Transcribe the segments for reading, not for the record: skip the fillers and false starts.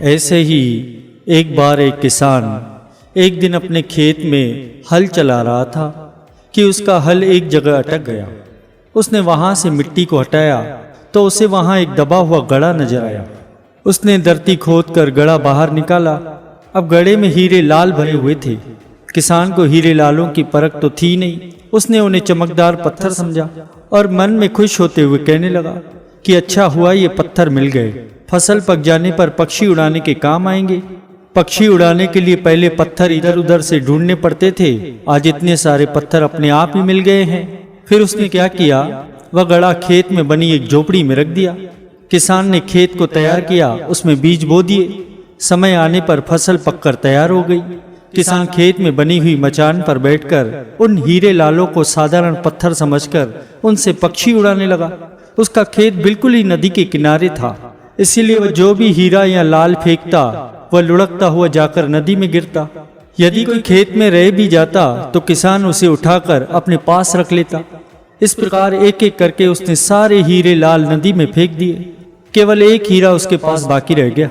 ऐसे ही एक बार एक किसान एक दिन अपने खेत में हल चला रहा था कि उसका हल एक जगह अटक गया। उसने वहां से मिट्टी को हटाया तो उसे वहां एक दबा हुआ गड़ा नजर आया। उसने धरती खोद कर गड़ा बाहर निकाला। अब गड़े में हीरे लाल भरे हुए थे। किसान को हीरे लालों की परख तो थी नहीं। उसने उन्हें चमकदार पत्थर समझा और मन में खुश होते हुए कहने लगा कि अच्छा हुआ ये पत्थर मिल गए, फसल पक जाने पर पक्षी उड़ाने के काम आएंगे। पक्षी उड़ाने के लिए पहले पत्थर इधर उधर से ढूंढने पड़ते थे, आज इतने सारे पत्थर अपने आप ही मिल गए हैं। फिर उसने क्या किया, वह गड़ा खेत में बनी एक झोपड़ी में रख दिया। किसान ने खेत को तैयार किया, उसमें बीज बो दिए। समय आने पर फसल पककर तैयार हो गई। किसान खेत में बनी हुई मचान पर बैठकर उन हीरे लालों को साधारण पत्थर समझकर उनसे पक्षी उड़ाने लगा। उसका खेत बिल्कुल ही नदी के किनारे था, इसीलिए वह जो भी हीरा या लाल फेंकता वह लुढ़कता हुआ जाकर नदी में गिरता। यदि कोई खेत में रह भी जाता तो किसान उसे उठाकर अपने पास रख लेता। इस प्रकार एक एक करके उसने सारे हीरे लाल नदी में फेंक दिए। केवल एक हीरा उसके पास बाकी रह गया।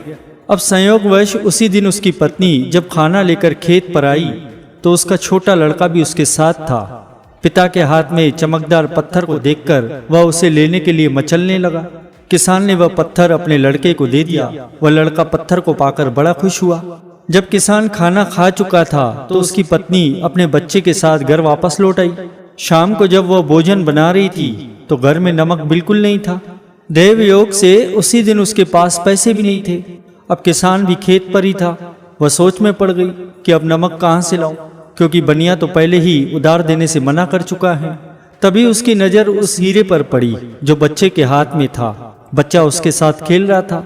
अब संयोगवश उसी दिन उसकी पत्नी जब खाना लेकर खेत पर आई तो उसका छोटा लड़का भी उसके साथ था। पिता के हाथ में चमकदार पत्थर को देखकर वह उसे लेने के लिए मचलने लगा। किसान ने वह पत्थर अपने लड़के को दे दिया। वह लड़का पत्थर को पाकर बड़ा खुश हुआ। जब किसान खाना खा चुका था तो उसकी पत्नी अपने बच्चे के साथ घर वापस लौट आई। शाम को जब वह भोजन बना रही थी तो घर में नमक बिल्कुल नहीं था। देव योग से उसी दिन उसके पास पैसे भी नहीं थे। अब किसान भी खेत पर ही था। वह सोच में पड़ गई कि अब नमक कहाँ से लाऊं, क्योंकि बनिया तो पहले ही उधार देने से मना कर चुका है। तभी उसकी नजर उस हीरे पर पड़ी जो बच्चे के हाथ में था। बच्चा उसके साथ खेल रहा था।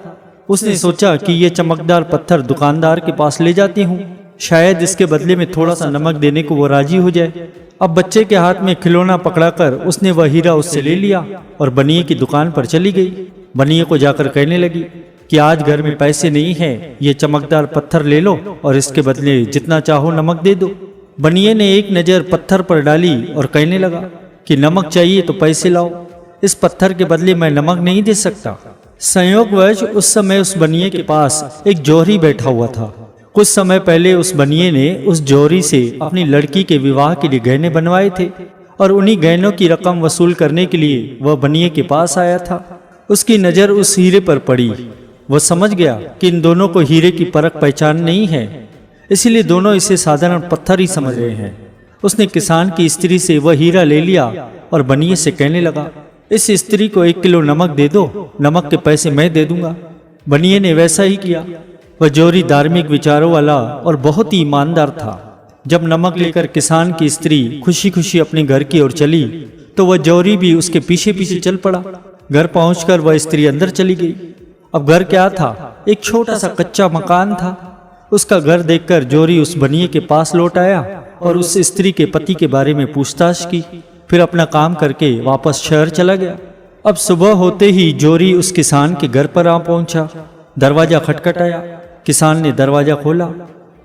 उसने सोचा कि ये चमकदार पत्थर दुकानदार के पास ले जाती हूँ, शायद इसके बदले में थोड़ा सा नमक देने को वो राजी हो जाए। अब बच्चे के हाथ में खिलौना पकड़ाकर उसने वह हीरा उससे ले लिया और बनिए की दुकान पर चली गई। बनिए को जाकर कहने लगी कि आज घर में पैसे नहीं हैं, ये चमकदार पत्थर ले लो और इसके बदले जितना चाहो नमक दे दो। बनिए ने एक नज़र पत्थर पर डाली और कहने लगा कि नमक चाहिए तो पैसे लाओ, इस पत्थर के बदले मैं नमक नहीं दे सकता। संयोगवश उस समय उस बनिए के पास एक जौहरी बैठा हुआ था। कुछ समय पहले उस बनिए ने उस जौहरी से अपनी लड़की के विवाह के लिए गहने बनवाए थे और उन्हीं गहनों की रकम वसूल करने के लिए वह बनिए के पास आया था। उसकी नज़र उस हीरे पर पड़ी। वह समझ गया कि इन दोनों को हीरे की परख पहचान नहीं है, इसीलिए दोनों इसे साधारण पत्थर ही समझ रहे हैं। उसने किसान की स्त्री से वह हीरा ले लिया और बनिए से कहने लगा, इस स्त्री को 1 किलो नमक दे दो, नमक के पैसे मैं दे दूंगा। बनिए ने वैसा ही किया। वह जौहरी धार्मिक विचारों वाला और बहुत ही ईमानदार था। जब नमक लेकर किसान की स्त्री खुशी खुशी अपने घर की ओर चली तो वह जौहरी भी उसके पीछे पीछे चल पड़ा। घर पहुंचकर वह स्त्री अंदर चली गई। अब घर क्या था, एक छोटा सा कच्चा मकान था। उसका घर देखकर जौहरी उस बनिए के पास लौट आया और उस स्त्री के पति के बारे में पूछताछ की। फिर अपना काम करके वापस शहर चला गया। अब सुबह होते ही जौहरी उस किसान के घर पर आ पहुंचा। दरवाजा खटखटाया। किसान ने दरवाजा खोला।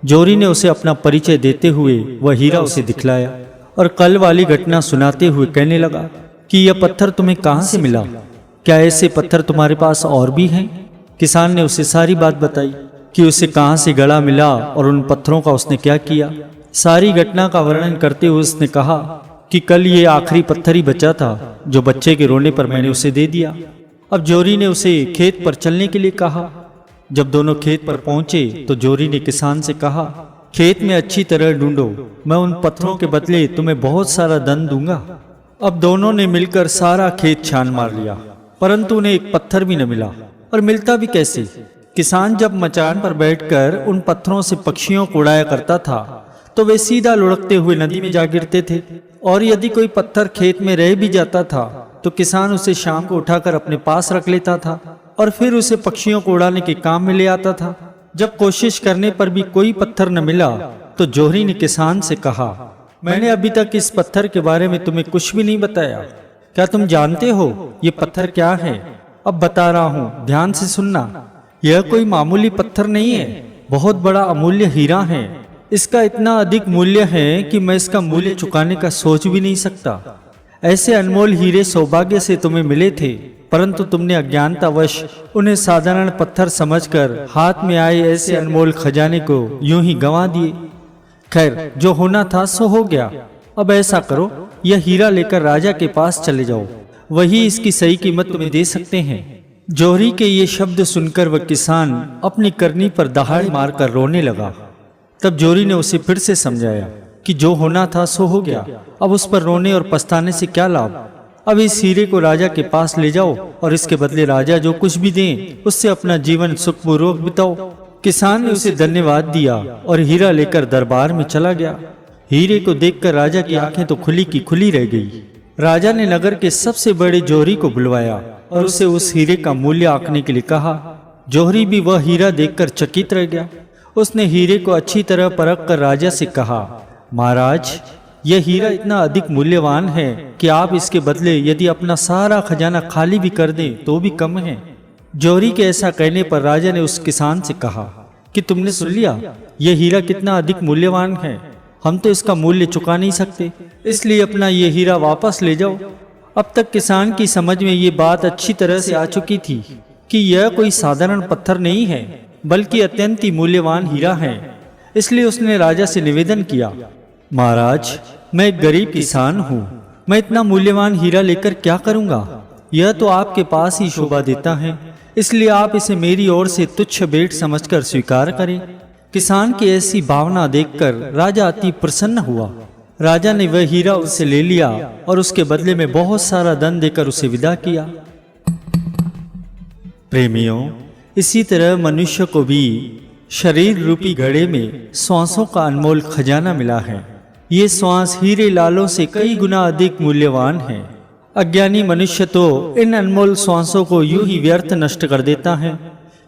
जौहरी ने उसे अपना परिचय देते हुए वह हीरा उसे दिखलाया और कल वाली घटना सुनाते हुए कहने लगा कि यह पत्थर तुम्हें कहाँ से मिला, क्या ऐसे पत्थर तुम्हारे पास और भी हैं? किसान ने उसे सारी बात बताई कि उसे कहाँ से गड़ा मिला और उन पत्थरों का उसने क्या किया। सारी घटना का वर्णन करते हुए उसने कहा कि कल ये आखिरी पत्थर ही बचा था जो बच्चे के रोने पर मैंने उसे दे दिया। अब जौहरी ने उसे खेत पर चलने के लिए कहा। जब दोनों खेत पर पहुंचे तो जौहरी ने किसान से कहा, खेत में अच्छी तरह ढूंढो, मैं उन पत्थरों के बदले तुम्हें बहुत सारा धन दूंगा। अब दोनों ने मिलकर सारा खेत छान मार लिया, परंतु उन्हें एक पत्थर भी न मिला। और मिलता भी कैसे? किसान जब मचान पर बैठकर उन पत्थरों से पक्षियों को उड़ाया करता था तो वे सीधा लुढ़कते हुए नदी में जा गिरते थे। और यदि कोई पत्थर खेत में रह भी जाता था तो किसान उसे शाम को उठाकर अपने पास रख लेता था और फिर उसे पक्षियों को उड़ाने के काम में ले आता था। जब कोशिश करने पर भी कोई पत्थर न मिला तो जौहरी ने किसान से कहा, मैंने अभी तक इस पत्थर के बारे में तुम्हें कुछ भी नहीं बताया, क्या तुम जानते हो ये पत्थर क्या है? अब बता रहा हूँ, ध्यान से सुनना। यह कोई मामूली पत्थर नहीं है, बहुत बड़ा अमूल्य हीरा है। इसका इतना अधिक मूल्य है कि मैं इसका मूल्य चुकाने का सोच भी नहीं सकता। ऐसे अनमोल हीरे सौभाग्य से तुम्हें मिले थे, परंतु तुमने अज्ञानतावश उन्हें साधारण पत्थर समझकर हाथ में आए ऐसे अनमोल खजाने को यूं ही गंवा दिए। खैर, जो होना था सो हो गया। अब ऐसा करो, यह हीरा लेकर राजा के पास चले जाओ, वही इसकी सही कीमत तुम्हें दे सकते हैं। जौहरी के ये शब्द सुनकर वह किसान अपनी करनी पर दहाड़ मारकर रोने लगा। तब जौहरी ने उसे फिर से समझाया कि जो होना था सो हो गया, अब उस पर रोने और पछताने से क्या लाभ। अब इस हीरे को राजा के पास ले जाओ और इसके बदले राजा जो कुछ भी दें उससे अपना जीवन सुखपूर्वक बिताओ। किसान ने उसे धन्यवाद दिया और हीरा लेकर दरबार में चला गया। हीरे को देखकर राजा की आंखें तो खुली की खुली रह गई। राजा ने नगर के सबसे बड़े जौहरी को बुलवाया और उसे उस हीरे का मूल्य आंकने के लिए कहा। जौहरी भी वह हीरा देखकर चकित रह गया। उसने हीरे को अच्छी तरह परख कर राजा से कहा, महाराज, यह हीरा इतना अधिक मूल्यवान है कि आप इसके बदले यदि अपना सारा खजाना खाली भी कर दें तो भी कम है। जौहरी के ऐसा कहने पर राजा ने उस किसान से कहा कि तुमने सुन लिया, यह हीरा कितना अधिक मूल्यवान है, हम तो इसका मूल्य चुका नहीं सकते, इसलिए अपना ये हीरा वापस ले जाओ। अब तक किसान की समझ में ये बात अच्छी तरह से आ चुकी थी कि यह कोई साधारण पत्थर नहीं है, बल्कि अत्यंत ही मूल्यवान हीरा है। इसलिए उसने राजा से निवेदन किया, महाराज, मैं एक गरीब किसान हूँ, मैं इतना मूल्यवान हीरा लेकर क्या करूँगा? यह तो आपके पास ही शोभा देता है, इसलिए आप इसे मेरी ओर से तुच्छ भेंट समझकर स्वीकार करें। किसान की ऐसी भावना देखकर राजा अति प्रसन्न हुआ। राजा ने वह हीरा उससे ले लिया और उसके बदले में बहुत सारा धन देकर उसे विदा किया। प्रेमियों, इसी तरह मनुष्य को भी शरीर रूपी घड़े में श्वासों का अनमोल खजाना मिला है। ये श्वास हीरे लालों से कई गुना अधिक मूल्यवान है। अज्ञानी मनुष्य तो इन अनमोल श्वासों को यूं ही व्यर्थ नष्ट कर देता है,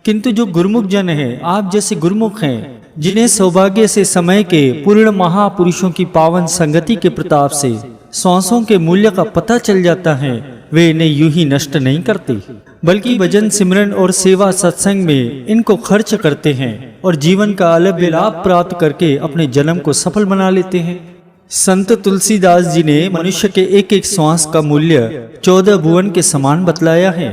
किंतु जो गुरुमुख जन है, आप जैसे गुरुमुख हैं, जिन्हें सौभाग्य से समय के पूर्ण महापुरुषों की पावन संगति के प्रताप से श्वासों के मूल्य का पता चल जाता है, वे इन्हें यूं ही नष्ट नहीं करते, बल्कि भजन सिमरन और सेवा सत्संग में इनको खर्च करते हैं और जीवन का अलभ्य लाभ प्राप्त करके अपने जन्म को सफल बना लेते हैं। संत तुलसीदास जी ने मनुष्य के एक एक श्वास का मूल्य 14 भुवन के समान बतलाया है।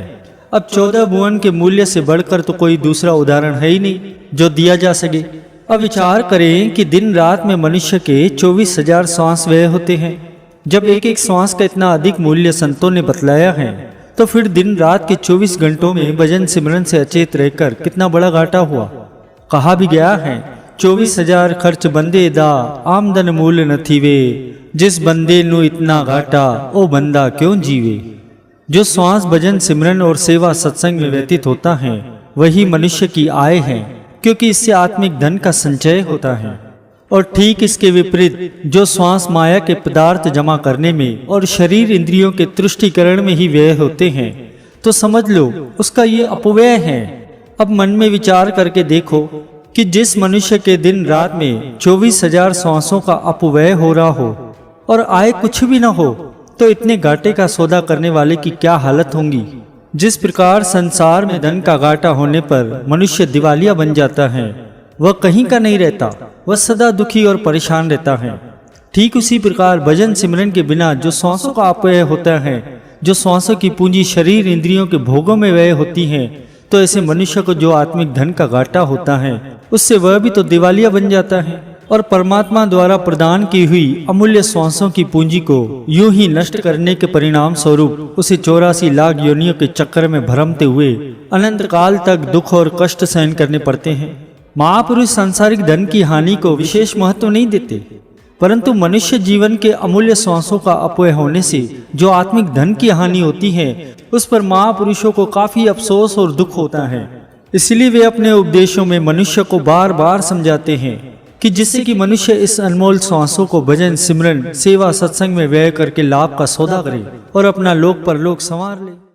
अब 14 भुवन के मूल्य से बढ़कर तो कोई दूसरा उदाहरण है ही नहीं जो दिया जा सके। अब विचार करें कि दिन रात में मनुष्य के 24,000 श्वास व्यय होते हैं। जब एक एक श्वास का इतना अधिक मूल्य संतों ने बतलाया है, तो फिर दिन रात के 24 घंटों में भजन सिमरन से अचेत रहकर कितना बड़ा घाटा हुआ। कहा भी गया है, 24,000 खर्च बंदे दा आमदन मूल न थीवे, जिस बंदे नु इतना घाटा ओ बंदा क्यों जीवे। जो श्वास भजन सिमरन और सेवा सत्संग में व्यतीत होता है, वही मनुष्य की आय है, क्योंकि इससे आत्मिक धन का संचय होता है। और ठीक इसके विपरीत जो श्वास माया के पदार्थ जमा करने में और शरीर इंद्रियों के तुष्टिकरण में ही व्यय होते हैं, तो समझ लो उसका ये अपव्यय है। अब मन में विचार करके देखो कि जिस मनुष्य के दिन रात में 24,000 श्वासों का अपव्यय हो रहा हो और आय कुछ भी न हो, तो इतने घाटे का सौदा करने वाले की क्या हालत होंगी। जिस प्रकार संसार में धन का घाटा होने पर मनुष्य दिवालिया बन जाता है, वह कहीं का नहीं रहता, वह सदा दुखी और परेशान रहता है। ठीक उसी प्रकार भजन सिमरन के बिना जो श्वासों का अपव्यय होता है, जो श्वासों की पूंजी शरीर इंद्रियों के भोगों में व्यय होती है, तो ऐसे मनुष्य को जो आत्मिक धन का घाटा होता है, उससे वह भी तो दिवालिया बन जाता है और परमात्मा द्वारा प्रदान की हुई अमूल्य श्वासों की पूंजी को यूं ही नष्ट करने के परिणाम स्वरूप उसे 84 लाख योनियों के चक्कर में भ्रमते हुए अनंत काल तक दुख और कष्ट सहन करने पड़ते हैं। महापुरुष सांसारिक धन की हानि को विशेष महत्व नहीं देते, परंतु मनुष्य जीवन के अमूल्य श्वासों का अपव्यय होने से जो आत्मिक धन की हानि होती है, उस पर महापुरुषों को काफी अफसोस और दुख होता है। इसलिए वे अपने उपदेशों में मनुष्य को बार बार समझाते हैं कि जिससे कि मनुष्य इस अनमोल श्वासों को भजन सिमरन सेवा सत्संग में व्यय करके लाभ का सौदा करे और अपना लोक परलोक संवार ले।